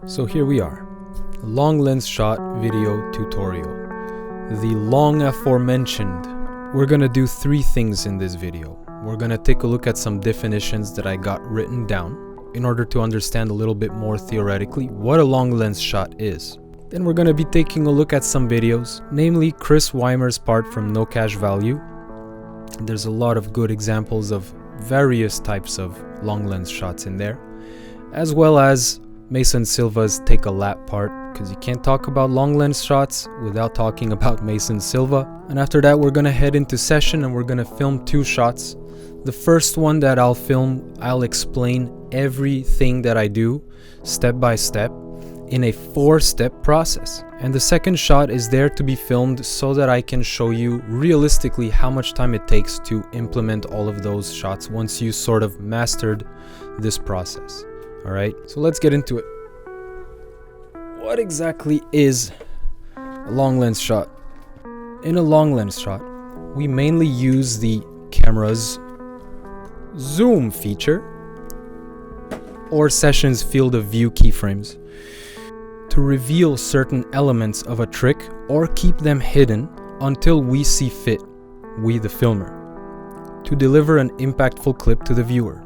So here we are, long lens shot video tutorial. The long aforementioned. We're gonna do three things in this video. We're gonna take a look at some definitions that I got written down in order to understand a little bit more theoretically what a long lens shot is. Then we're gonna be taking a look at some videos, namely Chris Wimer's part from No Cash Value. There's a lot of good examples of various types of long lens shots in there, as well as Mason Silva's Take a Lap part, because you can't talk about long lens shots without talking about Mason Silva. And after that, we're gonna head into session and we're gonna film two shots. The first one that I'll film, I'll explain everything that I do step by step in a 4-step process. And the second shot is there to be filmed so that I can show you realistically how much time it takes to implement all of those shots once you sort of mastered this process. Alright, so let's get into it. What exactly is a long lens shot? In a long lens shot, we mainly use the camera's zoom feature or session's field of view keyframes to reveal certain elements of a trick or keep them hidden until we see fit, we the filmer, to deliver an impactful clip to the viewer.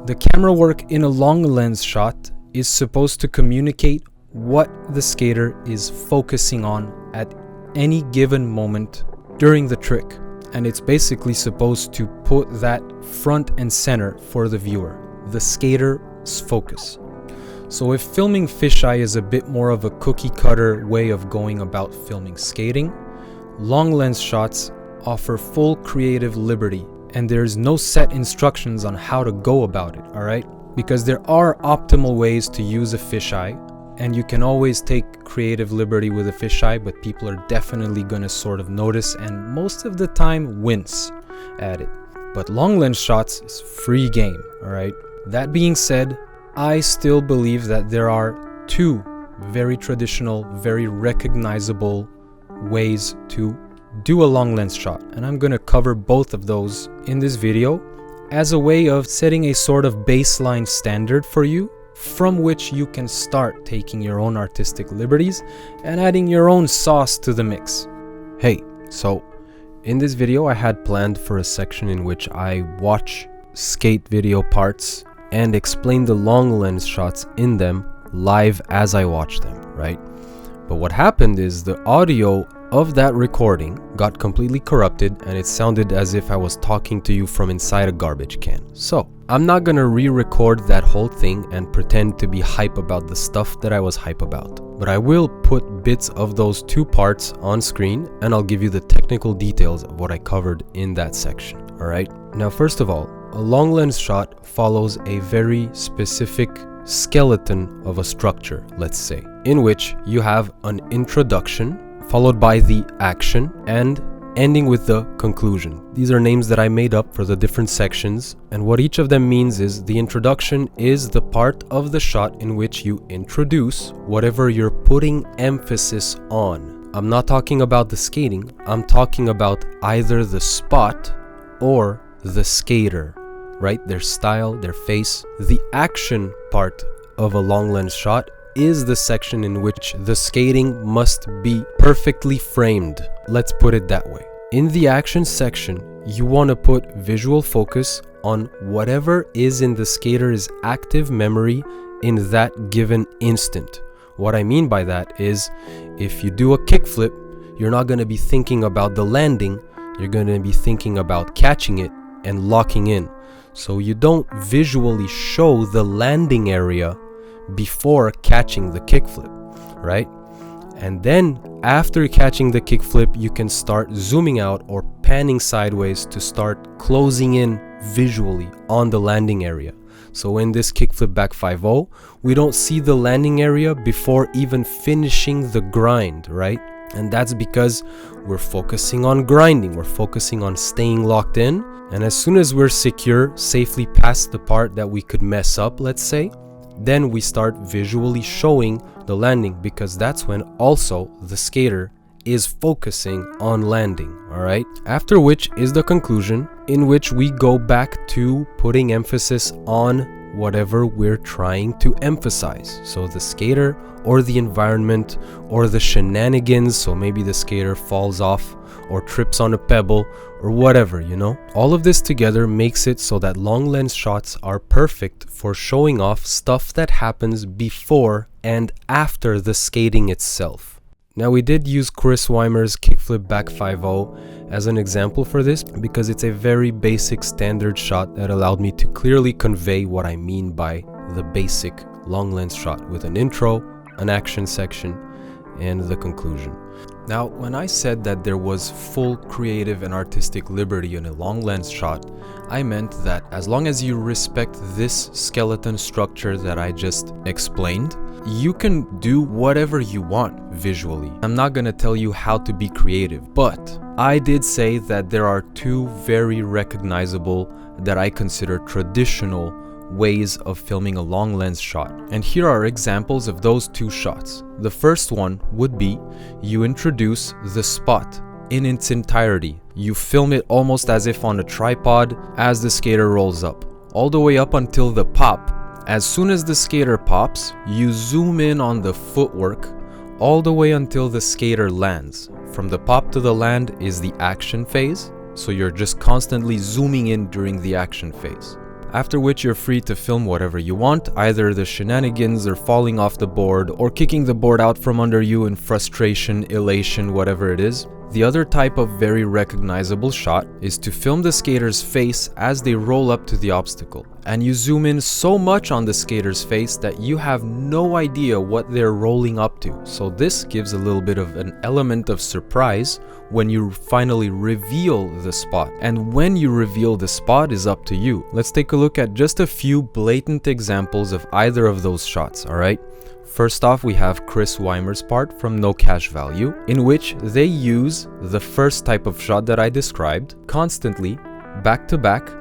The camera work in a long lens shot is supposed to communicate what the skater is focusing on at any given moment during the trick, and it's basically supposed to put that front and center for the viewer, the skater's focus. So if filming fisheye is a bit more of a cookie cutter way of going about filming skating, long lens shots offer full creative liberty, and there's no set instructions on how to go about it, alright? Because there are optimal ways to use a fisheye, and you can always take creative liberty with a fisheye, but people are definitely gonna sort of notice and most of the time wince at it. But long lens shots is free game, alright? That being said, I still believe that there are two very traditional, very recognizable ways to do a long lens shot, and I'm going to cover both of those in this video as a way of setting a sort of baseline standard for you from which you can start taking your own artistic liberties and adding your own sauce to the mix. Hey, so in this video I had planned for a section in which I watch skate video parts and explain the long lens shots in them live as I watch them, right? But what happened is the audio of that recording got completely corrupted and it sounded as if I was talking to you from inside a garbage can. So I'm not gonna re-record that whole thing and pretend to be hype about the stuff that I was hype about, but I will put bits of those two parts on screen and I'll give you the technical details of what I covered in that section. Alright, now first of all, a long lens shot follows a very specific skeleton of a structure, let's say, in which you have an introduction followed by the action and ending with the conclusion. These are names that I made up for the different sections, and what each of them means is the introduction is the part of the shot in which you introduce whatever you're putting emphasis on. I'm not talking about the skating, I'm talking about either the spot or the skater, right? Their style, their face. The action part of a long lens shot is the section in which the skating must be perfectly framed. Let's put it that way. In the action section, you want to put visual focus on whatever is in the skater's active memory in that given instant. What I mean by that is, if you do a kickflip, you're not going to be thinking about the landing, you're going to be thinking about catching it and locking in. So you don't visually show the landing area before catching the kickflip, right? And then after catching the kickflip, you can start zooming out or panning sideways to start closing in visually on the landing area. So in this kickflip back 5-0, we don't see the landing area before even finishing the grind, right? And that's because we're focusing on grinding, we're focusing on staying locked in. And as soon as we're secure, safely past the part that we could mess up, let's say, then we start visually showing the landing, because that's when also the skater is focusing on landing, alright? After which is the conclusion, in which we go back to putting emphasis on whatever we're trying to emphasize. So the skater or the environment or the shenanigans, so maybe the skater falls off or trips on a pebble or whatever, you know. All of this together makes it so that long lens shots are perfect for showing off stuff that happens before and after the skating itself. Now, we did use Chris Wimer's kickflip back 5-0 as an example for this because it's a very basic standard shot that allowed me to clearly convey what I mean by the basic long lens shot with an intro, an action section, and the conclusion. Now, when I said that there was full creative and artistic liberty in a long lens shot, I meant that as long as you respect this skeleton structure that I just explained, you can do whatever you want visually. I'm not gonna tell you how to be creative, but I did say that there are two very recognizable, that I consider traditional ways of filming a long lens shot. And here are examples of those two shots. The first one would be you introduce the spot in its entirety. You film it almost as if on a tripod as the skater rolls up, all the way up until the pop. As soon as the skater pops, you zoom in on the footwork all the way until the skater lands. From the pop to the land is the action phase, so you're just constantly zooming in during the action phase. After which you're free to film whatever you want, either the shenanigans or falling off the board or kicking the board out from under you in frustration, elation, whatever it is. The other type of very recognizable shot is to film the skater's face as they roll up to the obstacle. And you zoom in so much on the skater's face that you have no idea what they're rolling up to. So this gives a little bit of an element of surprise when you finally reveal the spot. And when you reveal the spot is up to you. Let's take a look at just a few blatant examples of either of those shots, alright? First off, we have Chris Wimer's part from No Cash Value, in which they use the first type of shot that I described, constantly, back to back,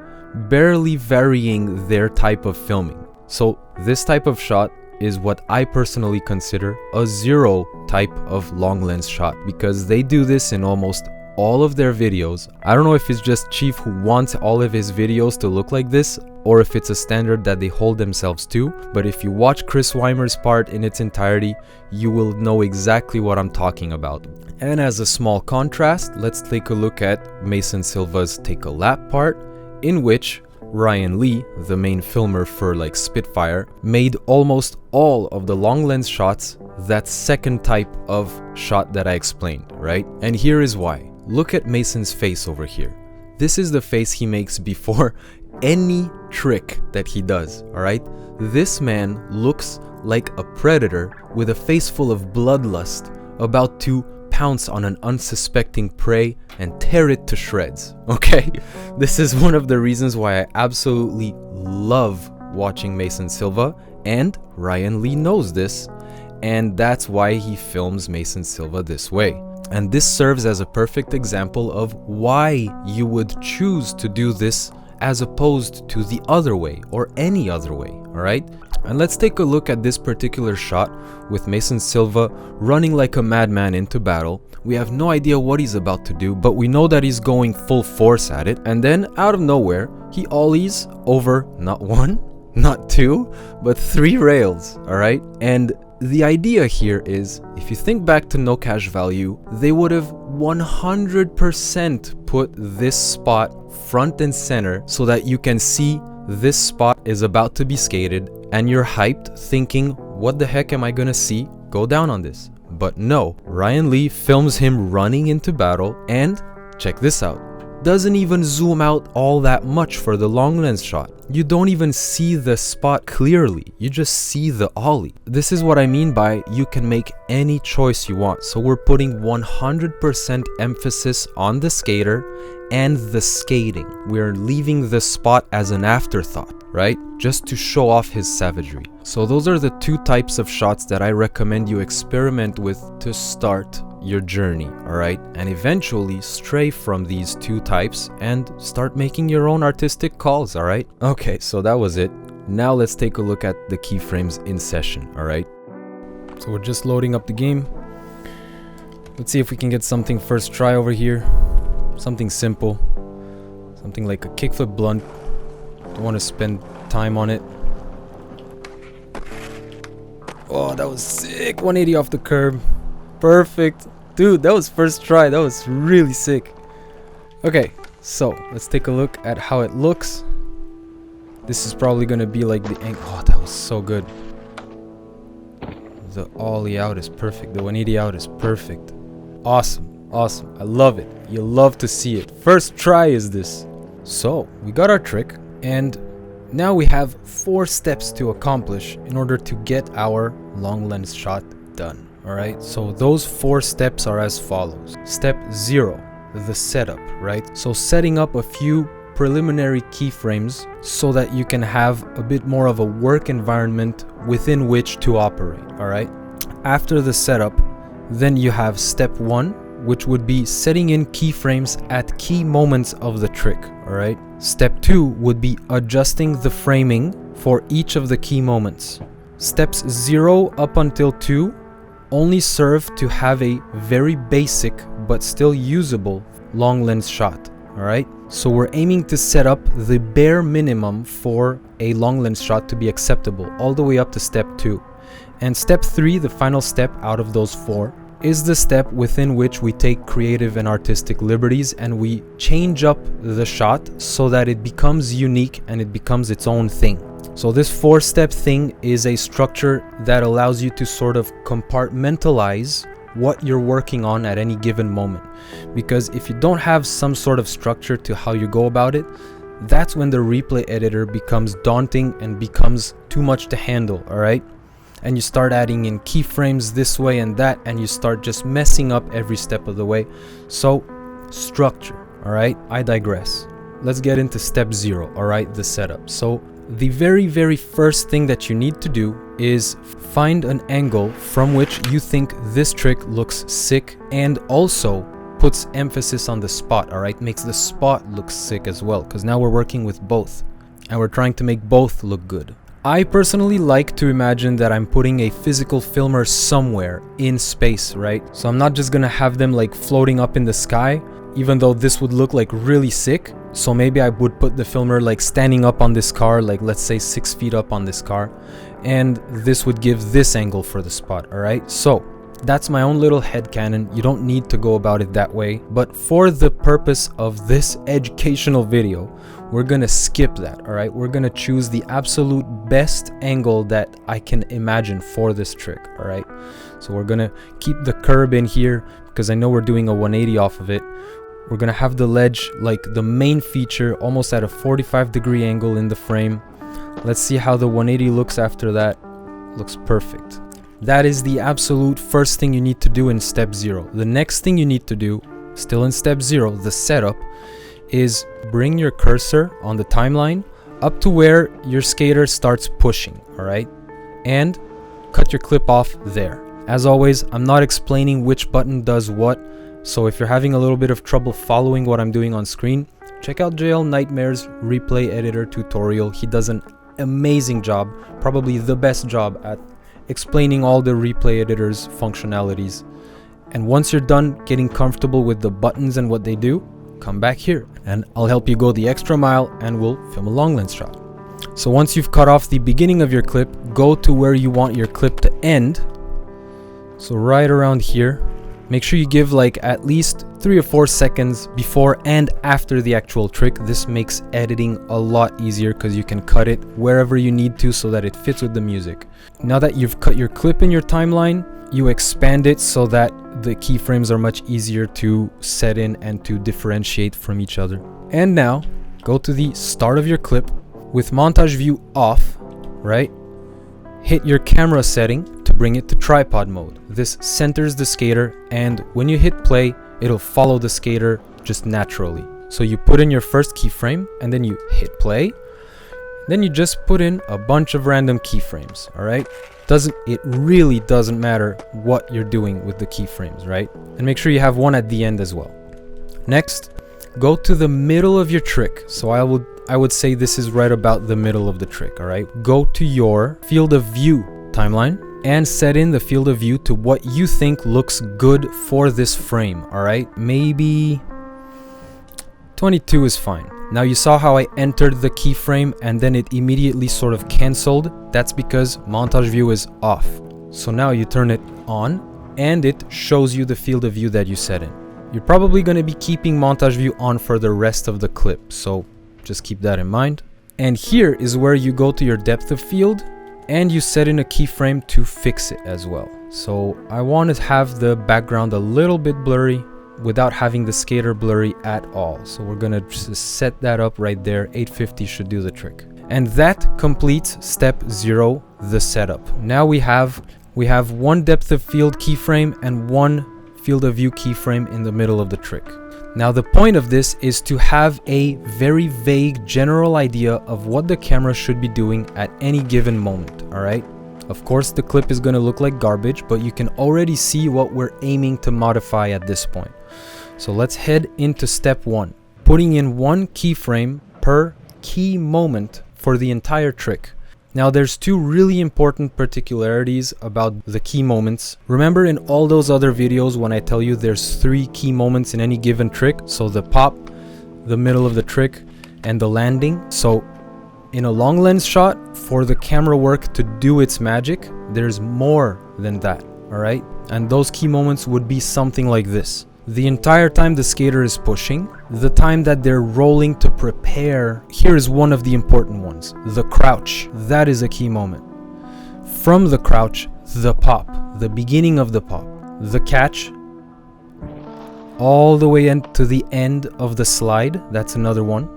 barely varying their type of filming. So this type of shot is what I personally consider a zero type of long lens shot, because they do this in almost all of their videos. I don't know if it's just Chief who wants all of his videos to look like this, or if it's a standard that they hold themselves to, but if you watch Chris Wimer's part in its entirety, you will know exactly what I'm talking about. And as a small contrast, let's take a look at Mason Silva's Take a Lap part, in which Ryan Lee, the main filmer for like Spitfire, made almost all of the long lens shots that second type of shot that I explained, right? And here is why. Look at Mason's face over here. This is the face he makes before any trick that he does, alright? This man looks like a predator with a face full of bloodlust, about to pounce on an unsuspecting prey and tear it to shreds, okay? This is one of the reasons why I absolutely love watching Mason Silva, and Ryan Lee knows this, and that's why he films Mason Silva this way. And this serves as a perfect example of why you would choose to do this as opposed to the other way or any other way, alright? And let's take a look at this particular shot with Mason Silva running like a madman into battle. We have no idea what he's about to do, but we know that he's going full force at it. And then out of nowhere, he ollies over not one, not two, but 3 rails, alright? And the idea here is, if you think back to No Cash Value, they would have 100% put this spot front and center so that you can see this spot is about to be skated and you're hyped thinking, what the heck am I gonna see go down on this? But no, Ryan Lee films him running into battle, and check this out, doesn't even zoom out all that much for the long lens shot. You don't even see the spot clearly, you just see the ollie. This is what I mean by you can make any choice you want. So we're putting 100% emphasis on the skater and the skating. We're leaving the spot as an afterthought, right? Just to show off his savagery. So those are the 2 types of shots that I recommend you experiment with to start your journey, alright? And eventually stray from these 2 types and start making your own artistic calls, alright? Okay, so that was it. Now let's take a look at the keyframes in session, alright? So we're just loading up the game. Let's see if we can get something first try over here. Something simple. Something like a kickflip blunt. Don't want to spend time on it. Oh, that was sick. 180 off the curb. Perfect. Dude, that was first try. That was really sick. Okay, so let's take a look at how it looks. This is probably going to be like the angle. Oh, that was so good. The ollie out is perfect. The 180 out is perfect. Awesome. Awesome. I love it. You love to see it. First try is this. So we got our trick, and now we have 4 steps to accomplish in order to get our long lens shot done. Alright, so those 4 steps are as follows. Step 0, the setup, right? So setting up a few preliminary keyframes so that you can have a bit more of a work environment within which to operate. Alright, after the setup, then you have step 1, which would be setting in keyframes at key moments of the trick. Alright, step 2 would be adjusting the framing for each of the key moments. Steps 0 up until 2 only serve to have a very basic but still usable long lens shot. Alright, so we're aiming to set up the bare minimum for a long lens shot to be acceptable all the way up to step 2. And step 3, the final step out of those 4, is the step within which we take creative and artistic liberties and we change up the shot so that it becomes unique and it becomes its own thing. So this 4-step thing is a structure that allows you to sort of compartmentalize what you're working on at any given moment. Because if you don't have some sort of structure to how you go about it, that's when the replay editor becomes daunting and becomes too much to handle, alright? And you start adding in keyframes this way and that, and you start just messing up every step of the way. So, structure, alright? I digress. Let's get into step 0, alright? The setup. So, the very first thing that you need to do is find an angle from which you think this trick looks sick and also puts emphasis on the spot, alright? Makes the spot look sick as well, because now we're working with both and we're trying to make both look good. I personally like to imagine that I'm putting a physical filmer somewhere in space, right? So I'm not just gonna have them like floating up in the sky, even though this would look like really sick. So maybe I would put the filmer like standing up on this car, like let's say 6 feet up on this car, and this would give this angle for the spot, alright? So that's my own little headcanon. You don't need to go about it that way, but for the purpose of this educational video, we're gonna skip that, alright? We're gonna choose the absolute best angle that I can imagine for this trick, alright? So we're gonna keep the curb in here because I know we're doing a 180 off of it. We're gonna have the ledge like the main feature, almost at a 45-degree angle in the frame. Let's see how the 180 looks after that. Looks perfect. That is the absolute first thing you need to do in step 0. The next thing you need to do, still in step 0, the setup, is bring your cursor on the timeline up to where your skater starts pushing, alright? And cut your clip off there. As always, I'm not explaining which button does what, so if you're having a little bit of trouble following what I'm doing on screen, check out JL Nightmare's replay editor tutorial. He does an amazing job, probably the best job at explaining all the replay editor's functionalities. And once you're done getting comfortable with the buttons and what they do, come back here and I'll help you go the extra mile and we'll film a long lens shot. So once you've cut off the beginning of your clip, go to where you want your clip to end. So right around here, make sure you give like at least 3 or 4 seconds before and after the actual trick. This makes editing a lot easier because you can cut it wherever you need to so that it fits with the music. Now that you've cut your clip in your timeline, you expand it so that the keyframes are much easier to set in and to differentiate from each other. And now, go to the start of your clip with montage view off, right? Hit your camera setting to bring it to tripod mode. This centers the skater, and when you hit play, it'll follow the skater just naturally. So you put in your first keyframe, and then you hit play. Then you just put in a bunch of random keyframes, alright? It really doesn't matter what you're doing with the keyframes, right? And make sure you have one at the end as well. Next, go to the middle of your trick. So I would say this is right about the middle of the trick, alright? Go to your field of view timeline and set in the field of view to what you think looks good for this frame, alright? Maybe 22 is fine. Now you saw how I entered the keyframe and then it immediately sort of cancelled. That's because montage view is off. So now you turn it on and it shows you the field of view that you set in. You're probably going to be keeping montage view on for the rest of the clip, so just keep that in mind. And here is where you go to your depth of field and you set in a keyframe to fix it as well. So I want to have the background a little bit blurry without having the skater blurry at all. So we're going to just set that up right there. 850 should do the trick. And that completes step 0, the setup. Now we have one depth of field keyframe and one field of view keyframe in the middle of the trick. Now the point of this is to have a very vague general idea of what the camera should be doing at any given moment, all right? Of course the clip is going to look like garbage, but you can already see what we're aiming to modify at this point. So let's head into step 1, putting in one keyframe per key moment for the entire trick. Now there's two really important particularities about the key moments. Remember in all those other videos when I tell you there's 3 key moments in any given trick? So the pop, the middle of the trick, and the landing. So in a long lens shot, for the camera work to do its magic, there's more than that, all right? And those key moments would be something like this. The entire time the skater is pushing, the time that they're rolling to prepare, here is one of the important ones. The crouch, that is a key moment. From the crouch, the pop, the beginning of the pop, the catch, all the way to the end of the slide, that's another one.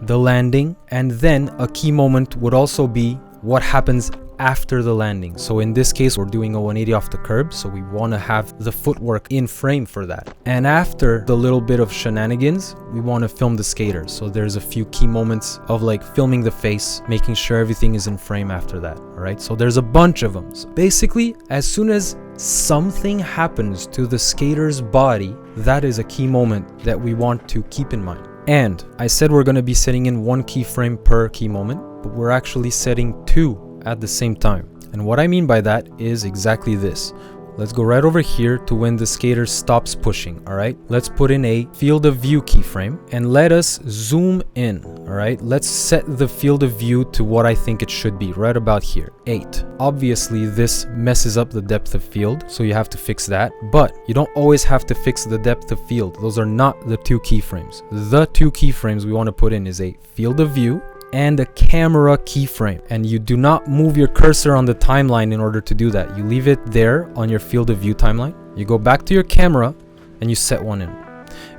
The landing, and then a key moment would also be what happens after the landing. So in this case, we're doing a 180 off the curb, so we want to have the footwork in frame for that. And after the little bit of shenanigans, we want to film the skater. So there's a few key moments of like filming the face, making sure everything is in frame after that, all right? So there's a bunch of them. So basically, as soon as something happens to the skater's body, that is a key moment that we want to keep in mind. And I said we're going to be setting in one keyframe per key moment, but we're actually setting 2 at the same time. And what I mean by that is exactly this. Let's go right over here to when the skater stops pushing, all right? Let's put in a field of view keyframe and let us zoom in, all right? Let's set the field of view to what I think it should be, right about here, 8. Obviously, this messes up the depth of field, so you have to fix that, but you don't always have to fix the depth of field. Those are not the 2 keyframes. The 2 keyframes we want to put in is a field of view and a camera keyframe, and you do not move your cursor on the timeline in order to do that. You leave it there on your field of view timeline. You go back to your camera and you set one in,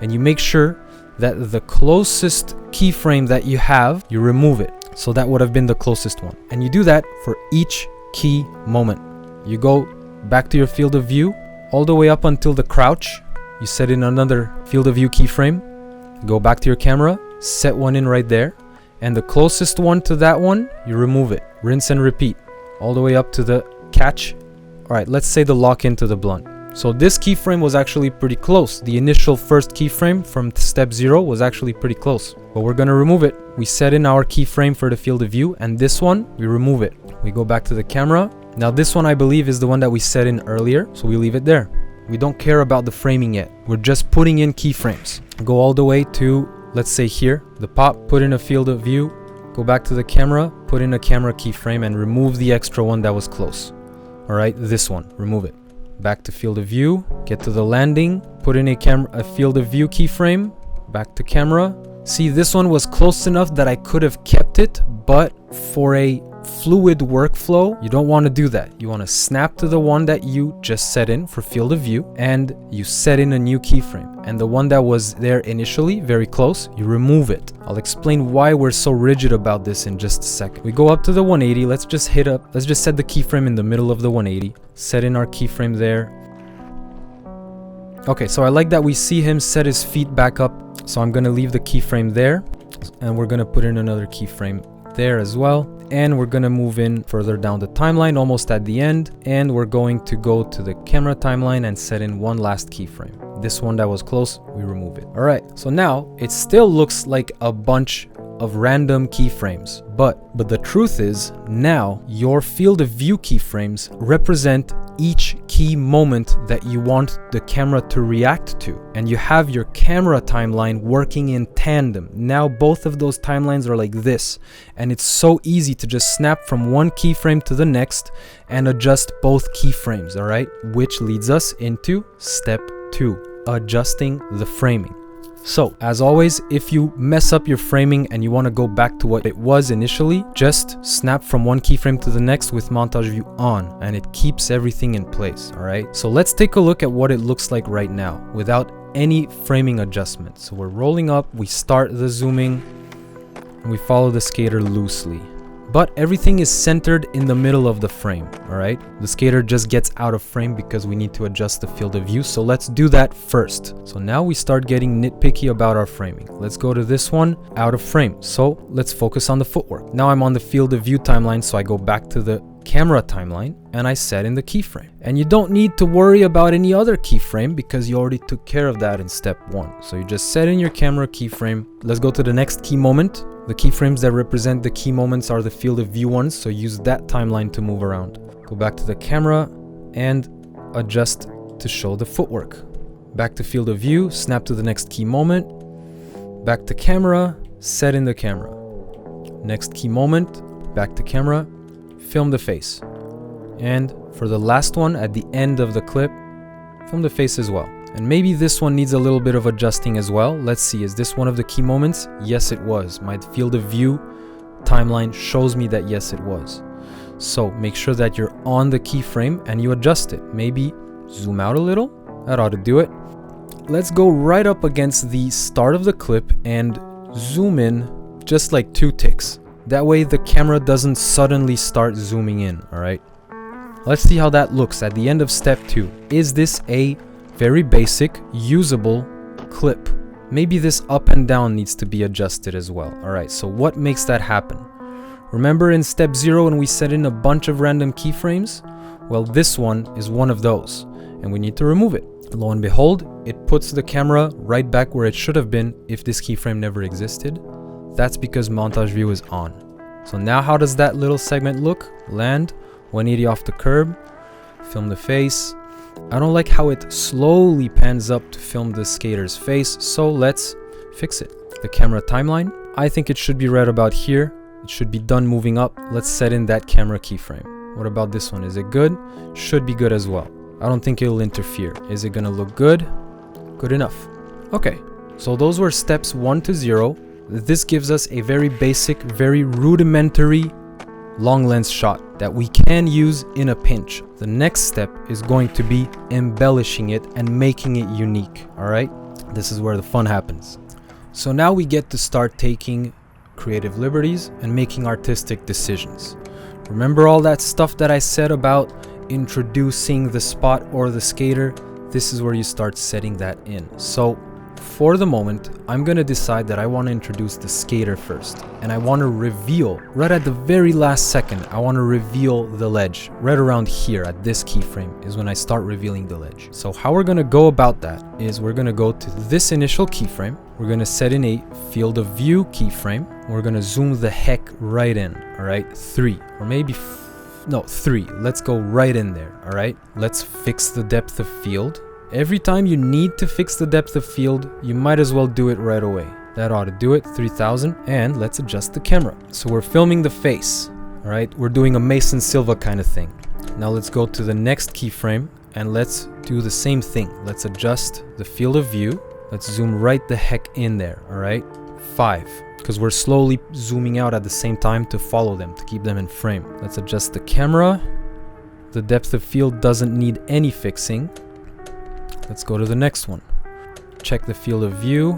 and you make sure that the closest keyframe that you have, you remove it. So that would have been the closest one, and you do that for each key moment. You go back to your field of view all the way up until the crouch. You set in another field of view keyframe, go back to your camera, set one in right there, and the closest one to that one, you remove it. Rinse and repeat all the way up to the catch. All right, let's say the lock into the blunt. So this keyframe was actually pretty close. The initial first keyframe from step 0 was actually pretty close, but we're gonna remove it. We set in our keyframe for the field of view, and this one, we remove it. We go back to the camera. Now this one I believe is the one that we set in earlier, so we leave it there. We don't care about the framing yet. We're just putting in keyframes. Go all the way to, let's say here, the pop, put in a field of view, go back to the camera, put in a camera keyframe, and remove the extra one that was close. All right, this one, remove it. Back to field of view, get to the landing, put in a field of view keyframe, back to camera. See, this one was close enough that I could have kept it, but for a fluid workflow, you don't want to do that. You want to snap to the one that you just set in for field of view, and you set in a new keyframe. And the one that was there initially, very close, you remove it. I'll explain why we're so rigid about this in just a second. We go up to the 180. Let's just set the keyframe in the middle of the 180. Set in our keyframe there. Okay, so I like that we see him set his feet back up. So I'm going to leave the keyframe there, and we're going to put in another keyframe there as well. And we're gonna move in further down the timeline, almost at the end, and we're going to go to the camera timeline and set in one last keyframe. This one that was close, we remove it. All right, so now it still looks like a bunch of random keyframes, but the truth is now your field of view keyframes represent each key key moment that you want the camera to react to. And you have your camera timeline working in tandem. Now both of those timelines are like this. And it's so easy to just snap from one keyframe to the next and adjust both keyframes, all right? Which leads us into step 2, adjusting the framing. So, as always, if you mess up your framing and you want to go back to what it was initially, just snap from one keyframe to the next with montage view on, and it keeps everything in place, all right? So let's take a look at what it looks like right now without any framing adjustment. So we're rolling up, we start the zooming, and we follow the skater loosely. But everything is centered in the middle of the frame, all right? The skater just gets out of frame because we need to adjust the field of view. So let's do that first. So now we start getting nitpicky about our framing. Let's go to this one, out of frame. So let's focus on the footwork. Now I'm on the field of view timeline, so I go back to the camera timeline and I set in the keyframe. And you don't need to worry about any other keyframe because you already took care of that in step 1. So you just set in your camera keyframe. Let's go to the next key moment. The keyframes that represent the key moments are the field of view ones, so use that timeline to move around. Go back to the camera and adjust to show the footwork. Back to field of view, snap to the next key moment. Back to camera, set in the camera. Next key moment, back to camera, film the face. And for the last one, at the end of the clip, film the face as well. And maybe this one needs a little bit of adjusting as well. Let's see, is this one of the key moments? Yes, it was. My field of view timeline shows me that yes, it was. So make sure that you're on the keyframe and you adjust it. Maybe zoom out a little. That ought to do it. Let's go right up against the start of the clip and zoom in just like 2 ticks. That way the camera doesn't suddenly start zooming in, all right? Let's see how that looks at the end of step 2. Is this a very basic, usable clip? Maybe this up and down needs to be adjusted as well. All right, so what makes that happen? Remember in step 0 when we set in a bunch of random keyframes? Well, this one is one of those, and we need to remove it. Lo and behold, it puts the camera right back where it should have been if this keyframe never existed. That's because montage view is on. So now how does that little segment look? Land, 180 off the curb, film the face. I don't like how it slowly pans up to film the skater's face, so let's fix it. The camera timeline, I think it should be right about here. It should be done moving up. Let's set in that camera keyframe. What about this one? Is it good? Should be good as well. I don't think it'll interfere. Is it gonna look good? Good enough. Okay, so those were steps 1 to 0. This gives us a very basic, very rudimentary long lens shot that we can use in a pinch. The next step is going to be embellishing it and making it unique, all right? This is where the fun happens. So now we get to start taking creative liberties and making artistic decisions. Remember all that stuff that I said about introducing the spot or the skater? This is where you start setting that in. So for the moment, I'm gonna decide that I want to introduce the skater first, and I want to reveal right at the very last second. I want to reveal the ledge right around here at this keyframe is when I start revealing the ledge. So how we're gonna go about that is we're gonna go to this initial keyframe. We're gonna set in a field of view keyframe. We're gonna zoom the heck right in. All right, 3 or maybe 3. Let's go right in there. All right, let's fix the depth of field. Every time you need to fix the depth of field, you might as well do it right away. That ought to do it, 3000. And let's adjust the camera. So we're filming the face, all right? We're doing a Mason Silva kind of thing. Now let's go to the next keyframe and let's do the same thing. Let's adjust the field of view. Let's zoom right the heck in there, all right? 5, because we're slowly zooming out at the same time to follow them, to keep them in frame. Let's adjust the camera. The depth of field doesn't need any fixing. Let's go to the next one. Check the field of view.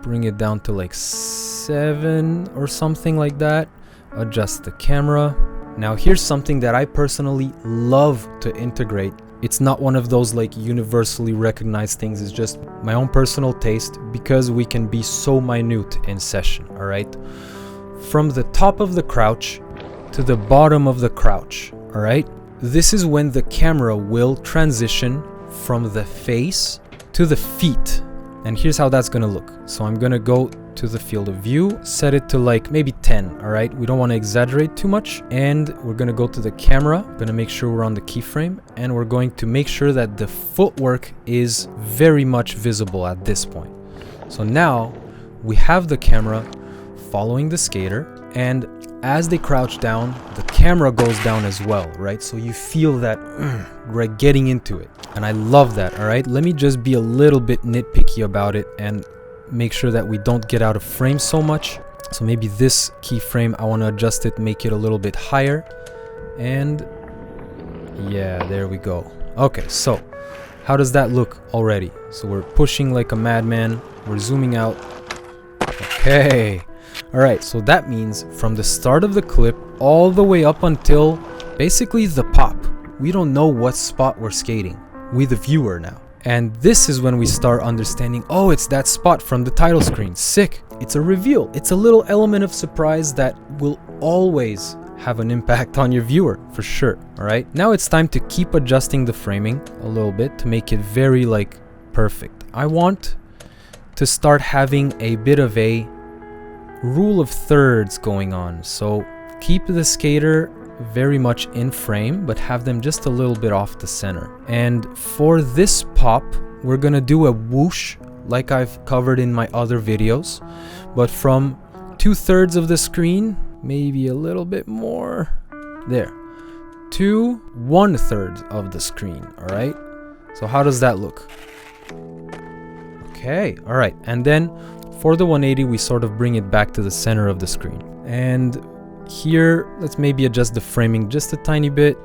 Bring it down to like 7 or something like that. Adjust the camera. Now here's something that I personally love to integrate. It's not one of those like universally recognized things. It's just my own personal taste because we can be so minute in session, all right? From the top of the crouch to the bottom of the crouch, all right? This is when the camera will transition from the face to the feet. And here's how that's gonna look. So I'm gonna go to the field of view, set it to like maybe 10, all right? We don't want to exaggerate too much. And we're going to go to the camera, going to make sure we're on the keyframe, and we're going to make sure that the footwork is very much visible at this point. So now we have the camera following the skater, and as they crouch down, the camera goes down as well, right? So you feel that we're getting into it, and I love that. All right, let me just be a little bit nitpicky about it and make sure that we don't get out of frame so much. So maybe this keyframe, I want to adjust it, make it a little bit higher, and yeah, there we go. Okay, so how does that look already? So we're pushing like a madman, we're zooming out. Okay. All right, so that means from the start of the clip all the way up until basically the pop, we don't know what spot we're skating. We the viewer now. And this is when we start understanding, oh, it's that spot from the title screen. Sick. It's a reveal. It's a little element of surprise that will always have an impact on your viewer, for sure. All right, now it's time to keep adjusting the framing a little bit to make it very like perfect. I want to start having a bit of a rule of thirds going on. So keep the skater very much in frame, but have them just a little bit off the center. And for this pop, we're gonna do a whoosh like I've covered in my other videos, but from 2/3 of the screen, maybe a little bit more there, to 1/3 of the screen. All right, so how does that look? Okay, all right, and then for the 180, we sort of bring it back to the center of the screen. And here, let's maybe adjust the framing just a tiny bit.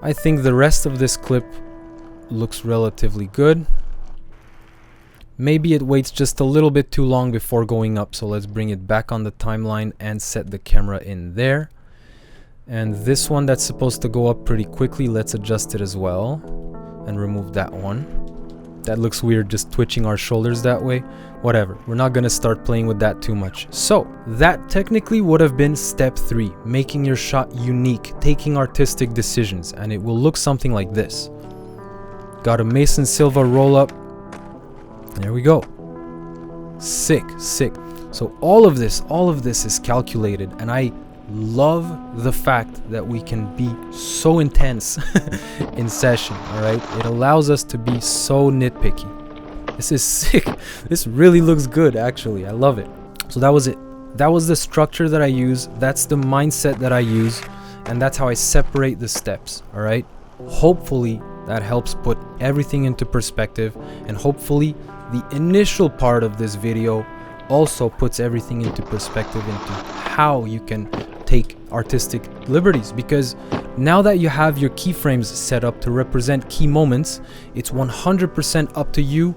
I think the rest of this clip looks relatively good. Maybe it waits just a little bit too long before going up, so let's bring it back on the timeline and set the camera in there. And this one that's supposed to go up pretty quickly, let's adjust it as well and remove that one. That looks weird, just twitching our shoulders that way. Whatever, we're not gonna start playing with that too much. So that technically would have been step 3, making your shot unique, taking artistic decisions, and it will look something like this. Got a Mason Silva roll up. There we go. Sick, sick. So all of this is calculated, and I love the fact that we can be so intense in session. All right, it allows us to be so nitpicky. This is sick. This really looks good, actually. I love it. So that was it. That was the structure that I use. That's the mindset that I use, and that's how I separate the steps. All right, hopefully that helps put everything into perspective, and hopefully the initial part of this video also puts everything into perspective into how you can take artistic liberties, because now that you have your keyframes set up to represent key moments, it's 100% up to you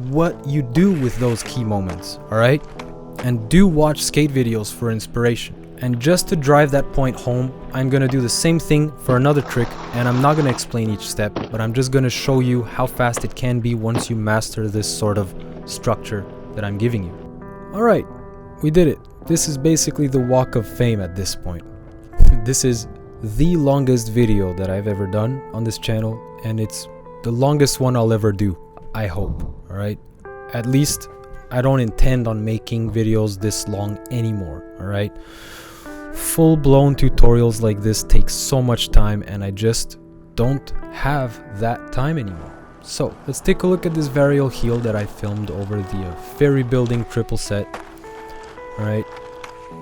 what you do with those key moments. All right, and do watch skate videos for inspiration. And just to drive that point home, I'm gonna do the same thing for another trick, and I'm not gonna explain each step, but I'm just gonna show you how fast it can be once you master this sort of structure that I'm giving you. All right, we did it. This is basically the walk of fame at this point. This is the longest video that I've ever done on this channel, and it's the longest one I'll ever do, I hope. All right, at least I don't intend on making videos this long anymore. All right, full-blown tutorials like this take so much time, and I just don't have that time anymore. So let's take a look at this varial heel that I filmed over the ferry building triple set. All right,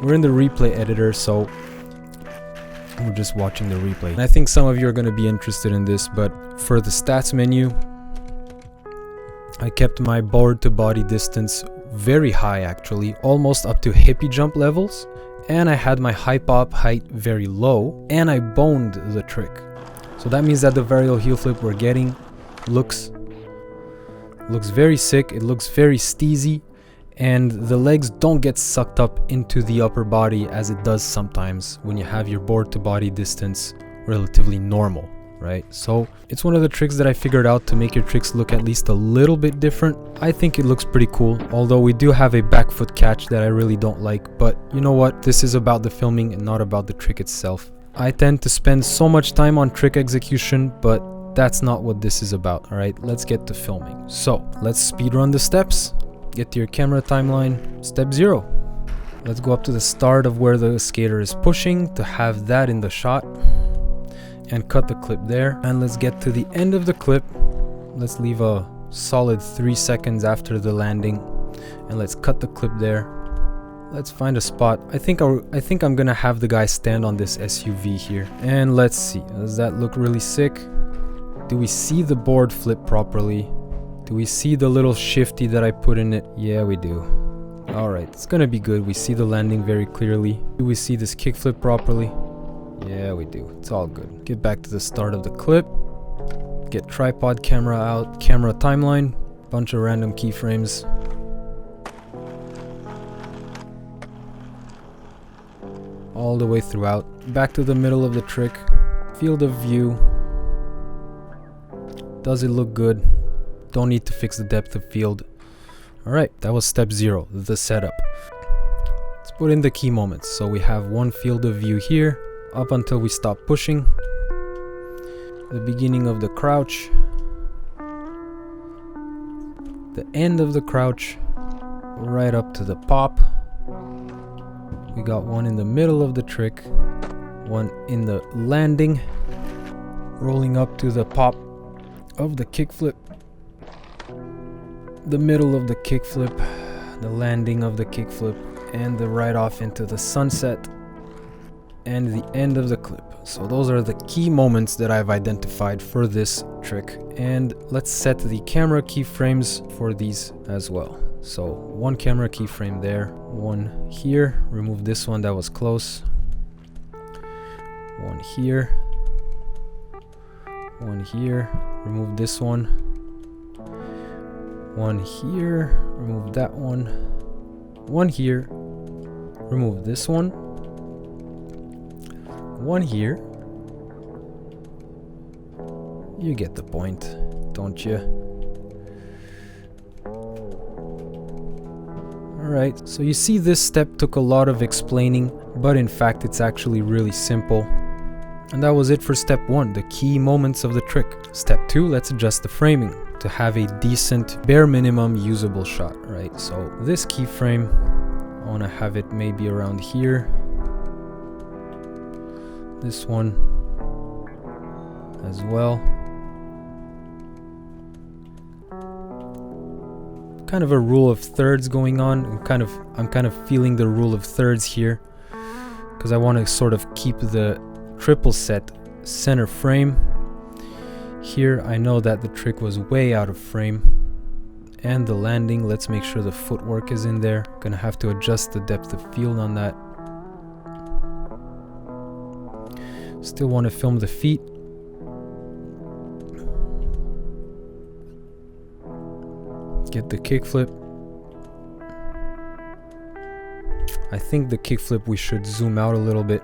we're in the replay editor, so we're just watching the replay. And I think some of you are going to be interested in this, but for the stats menu, I kept my board to body distance very high, actually, almost up to hippie jump levels, and I had my high pop height very low, and I boned the trick. So that means that the varial heel flip we're getting looks very sick. It looks very steezy, and the legs don't get sucked up into the upper body as it does sometimes when you have your board to body distance relatively normal, right? So it's one of the tricks that I figured out to make your tricks look at least a little bit different. I think it looks pretty cool, although we do have a back foot catch that I really don't like, but you know what? This is about the filming and not about the trick itself. I tend to spend so much time on trick execution, but that's not what this is about. All right, let's get to filming. So let's speedrun the steps, get to your camera timeline. Step 0. Let's go up to the start of where the skater is pushing to have that in the shot and cut the clip there. And let's get to the end of the clip. Let's leave a solid 3 seconds after the landing and let's cut the clip there. Let's find a spot. I think I'm gonna have the guy stand on this SUV here, and let's see, does that look really sick? Do we see the board flip properly? Do we see the little shifty that I put in it? Yeah, we do. All right, it's gonna be good. We see the landing very clearly. Do we see this kickflip properly? Yeah, we do. It's all good. Get back to the start of the clip. Get tripod camera out, camera timeline, bunch of random keyframes. All the way throughout. Back to the middle of the trick. Field of view. Does it look good? Don't need to fix the depth of field. Alright, that was step 0, the setup. Let's put in the key moments. So we have one field of view here, up until we stop pushing. The beginning of the crouch. The end of the crouch. Right up to the pop. We got one in the middle of the trick, one in the landing, rolling up to the pop of the kickflip, the middle of the kickflip, the landing of the kickflip, and the ride off into the sunset, and the end of the clip. So those are the key moments that I've identified for this trick, and let's set the camera keyframes for these as well. So one camera keyframe there, one here, remove this one that was close, one here, remove this one here, remove that one here, remove this one here. You get the point, don't you? Alright, so you see this step took a lot of explaining, but in fact it's actually really simple. And that was it for step 1, the key moments of the trick. Step 2, let's adjust the framing to have a decent, bare minimum usable shot, right? So this keyframe, I want to have it maybe around here. This one as well. Kind of a rule of thirds going on. I'm kind of feeling the rule of thirds here because I want to sort of keep the triple set center frame. Here I know that the trick was way out of frame, and the landing, let's make sure the footwork is in there. Gonna have to adjust the depth of field on that. Still want to film the feet. Get the kickflip. I think the kickflip we should zoom out a little bit.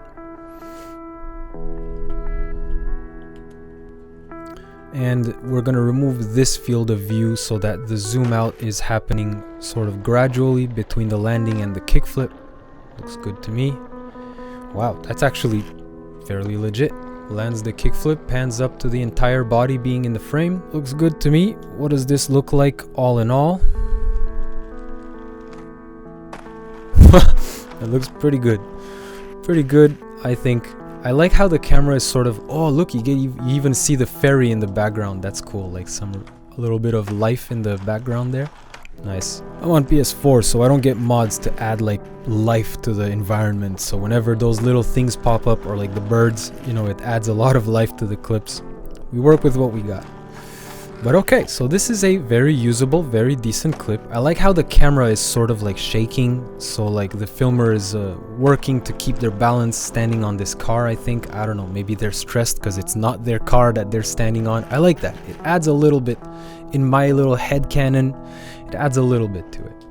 And we're going to remove this field of view so that the zoom out is happening sort of gradually between the landing and the kickflip. Looks good to me. Wow, that's actually fairly legit. Lands the kickflip, pans up to the entire body being in the frame. Looks good to me. What does this look like all in all? It looks pretty good. Pretty good, I think. I like how the camera is sort of, oh look, you even see the ferry in the background. That's cool, like a little bit of life in the background there. Nice. I'm on PS4, so I don't get mods to add like life to the environment. So whenever those little things pop up, or like the birds, you know, it adds a lot of life to the clips. We work with what we got. But okay, so this is a very usable, very decent clip. I like how the camera is sort of like shaking. So like the filmer is working to keep their balance standing on this car, I think. I don't know, maybe they're stressed because it's not their car that they're standing on. I like that. It adds a little bit, in my little head canon, it adds a little bit to it.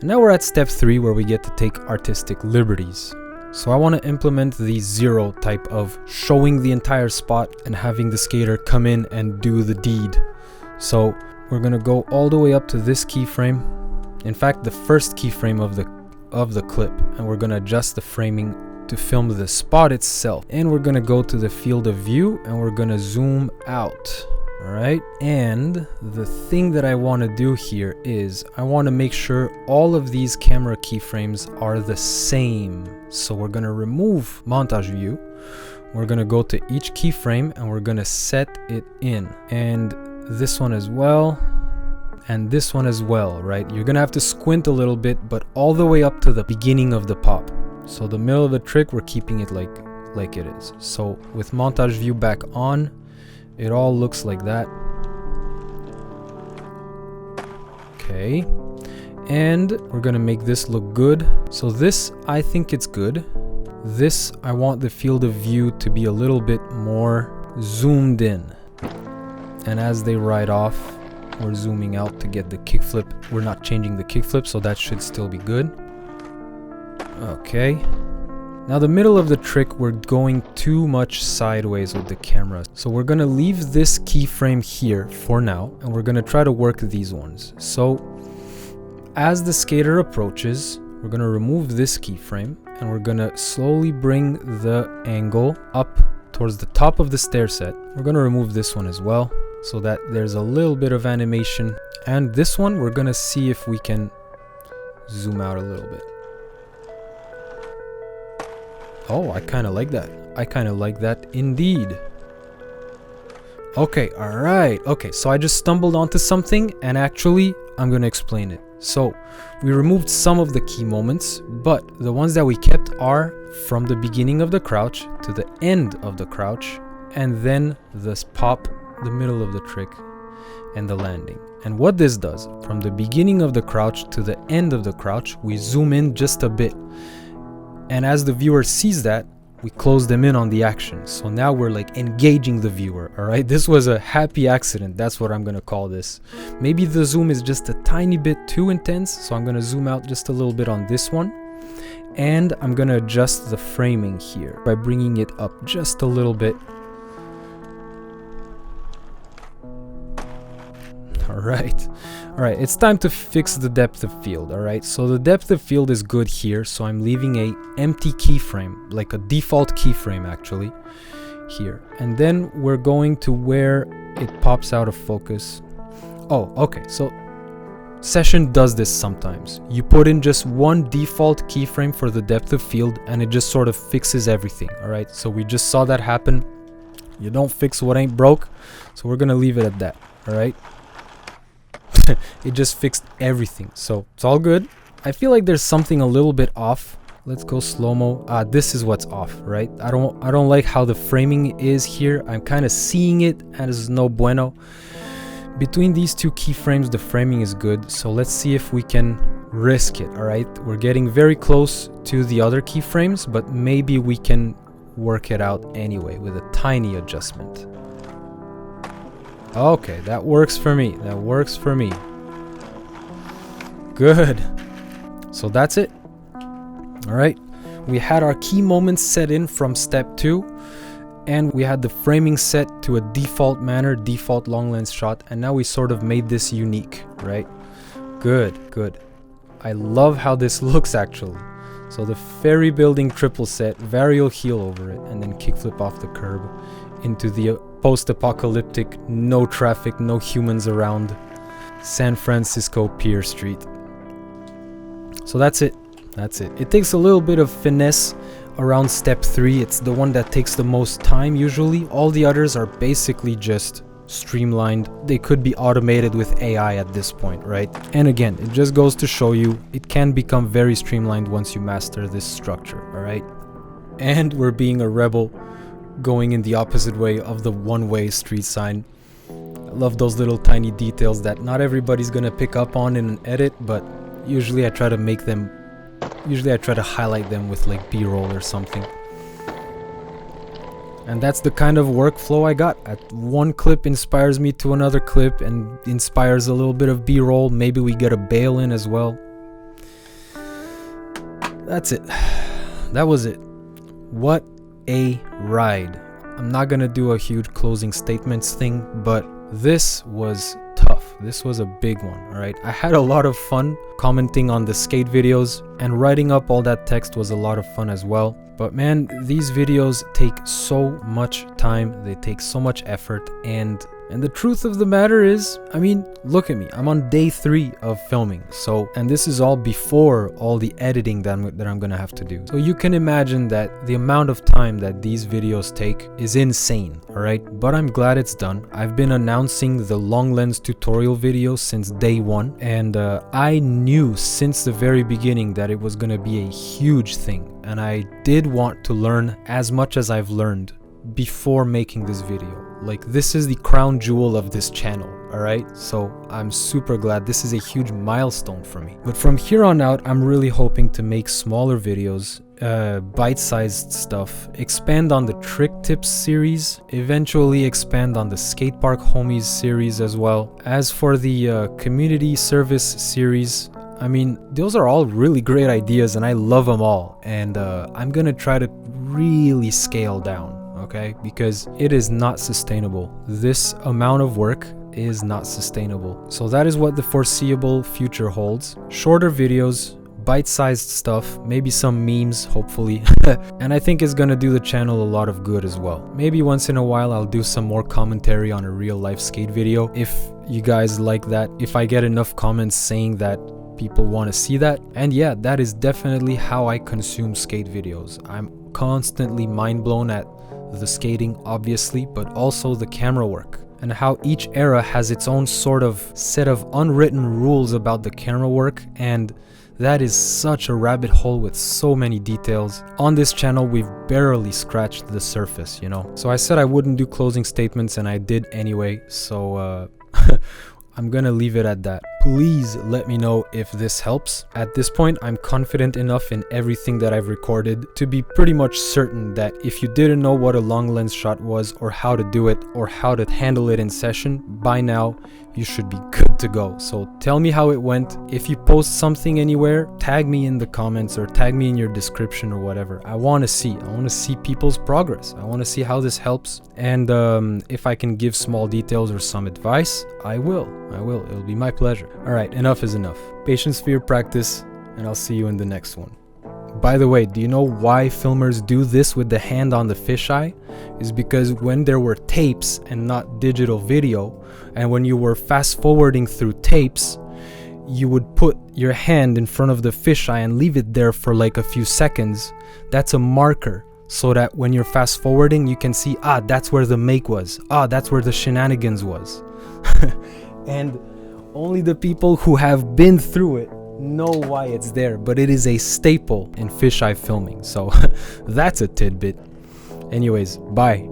And now we're at step 3 where we get to take artistic liberties. So I want to implement the 0 type of showing the entire spot and having the skater come in and do the deed. So we're going to go all the way up to this keyframe. In fact, the first keyframe of the clip, and we're going to adjust the framing to film the spot itself. And we're going to go to the field of view and we're going to zoom out. All right, and the thing that I want to do here is I want to make sure all of these camera keyframes are the same. So we're going to remove montage view. We're going to go to each keyframe and we're going to set it in. And this one as well. And this one as well, right? You're going to have to squint a little bit, but all the way up to the beginning of the pop. So the middle of the trick, we're keeping it like it is. So with montage view back on, it all looks like that. Okay. And we're gonna make this look good. So this, I think it's good. This, I want the field of view to be a little bit more zoomed in. And as they ride off, we're zooming out to get the kickflip. We're not changing the kickflip, so that should still be good. Okay. Now the middle of the trick, we're going too much sideways with the camera. So we're gonna leave this keyframe here for now, and we're gonna try to work these ones. So as the skater approaches, we're gonna remove this keyframe, and we're gonna slowly bring the angle up towards the top of the stair set. We're gonna remove this one as well, so that there's a little bit of animation. And this one, we're gonna see if we can zoom out a little bit. Oh, I kind of like that. I kind of like that indeed. Okay, all right. Okay, so I just stumbled onto something, and actually, I'm going to explain it. So, we removed some of the key moments, but the ones that we kept are from the beginning of the crouch to the end of the crouch, and then this pop, the middle of the trick, and the landing. And what this does, from the beginning of the crouch to the end of the crouch, we zoom in just a bit. And as the viewer sees that, we close them in on the action. So now we're like engaging the viewer, all right? This was a happy accident. That's what I'm gonna call this. Maybe the zoom is just a tiny bit too intense, so I'm gonna zoom out just a little bit on this one. And I'm gonna adjust the framing here by bringing it up just a little bit. All right, it's time to fix the depth of field. All right, so the depth of field is good here, so I'm leaving a empty keyframe, like a default keyframe actually here. And then we're going to where it pops out of focus. Oh, okay, so Session does this sometimes. You put in just one default keyframe for the depth of field and it just sort of fixes everything. All right, so we just saw that happen. You don't fix what ain't broke, so we're gonna leave it at that. All right. It just fixed everything, so it's all good. I feel like there's something a little bit off. Let's go slow-mo. This is what's off, right? I don't like how the framing is here. I'm kind of seeing it as no bueno. Between these two keyframes, the framing is good, so let's see if we can risk it. All right, we're getting very close to the other keyframes, but maybe we can work it out anyway with a tiny adjustment. Okay, that works for me. That works for me. Good. So that's it. All right. We had our key moments set in from step 2, and we had the framing set to a default manner, default long lens shot, and now we sort of made this unique, right? Good, good. I love how this looks actually. So the ferry building triple set, varial heel over it, and then kickflip off the curb into the post-apocalyptic, no traffic, no humans around San Francisco Pier Street. So that's it. That's it. It takes a little bit of finesse around step 3. It's the one that takes the most time usually. All the others are basically just streamlined. They could be automated with AI at this point, right? And again, it just goes to show you it can become very streamlined once you master this structure, all right? And we're being a rebel, going in the opposite way of the one-way street sign. I love those little tiny details that not everybody's gonna pick up on in an edit, but usually I try to highlight them with like B-roll or something. And that's the kind of workflow I got. One clip inspires me to another clip and inspires a little bit of B-roll. Maybe we get a bail in as well. That's it. That was it. What a ride. I'm not gonna do a huge closing statements thing, but this was tough. This was a big one, all right? I had a lot of fun commenting on the skate videos. and writing up all that text was a lot of fun as well. But man, these videos take so much time, they take so much effort, and the truth of the matter is, I mean, look at me, I'm on day 3 of filming, and this is all before all the editing that I'm gonna have to do. So you can imagine that the amount of time that these videos take is insane, alright? But I'm glad it's done. I've been announcing the long lens tutorial video since day 1, and I knew since the very beginning that it was gonna be a huge thing, and I did want to learn as much as I've learned before making this video. Like, this is the crown jewel of this channel, alright? So I'm super glad. This is a huge milestone for me. But from here on out, I'm really hoping to make smaller videos, bite-sized stuff, expand on the trick tips series, eventually expand on the skate park homies series as well. As for the community service series, I mean, those are all really great ideas and I love them all, and I'm gonna try to really scale down, okay? Because it is not sustainable. This amount of work is not sustainable. So that is what the foreseeable future holds. Shorter videos, bite-sized stuff, maybe some memes, hopefully. And I think it's gonna do the channel a lot of good as well. Maybe once in a while I'll do some more commentary on a real-life skate video if you guys like that, if I get enough comments saying that people want to see that. And yeah, that is definitely how I consume skate videos. I'm constantly mind blown at the skating, obviously, but also the camera work, and how each era has its own sort of set of unwritten rules about the camera work, and that is such a rabbit hole with so many details. On this channel, we've barely scratched the surface, you know? So I said I wouldn't do closing statements, and I did anyway, so I'm gonna leave it at that. Please let me know if this helps. At this point, I'm confident enough in everything that I've recorded to be pretty much certain that if you didn't know what a long lens shot was, or how to do it, or how to handle it in session, by now you should be good to go. So tell me how it went. If you post something anywhere, tag me in the comments or tag me in your description or whatever. I want to see people's progress. I want to see how this helps, and if I can give small details or some advice, I will. It'll be my pleasure. Alright, enough is enough. Patience for your practice, and I'll see you in the next one. By the way, do you know why filmers do this with the hand on the fisheye? Is because when there were tapes and not digital video, and when you were fast forwarding through tapes, you would put your hand in front of the fisheye and leave it there for like a few seconds. That's a marker, so that when you're fast forwarding, you can see, that's where the make was. That's where the shenanigans was. And only the people who have been through it know why it's there, but it is a staple in fisheye filming. So that's a tidbit. Anyways, bye.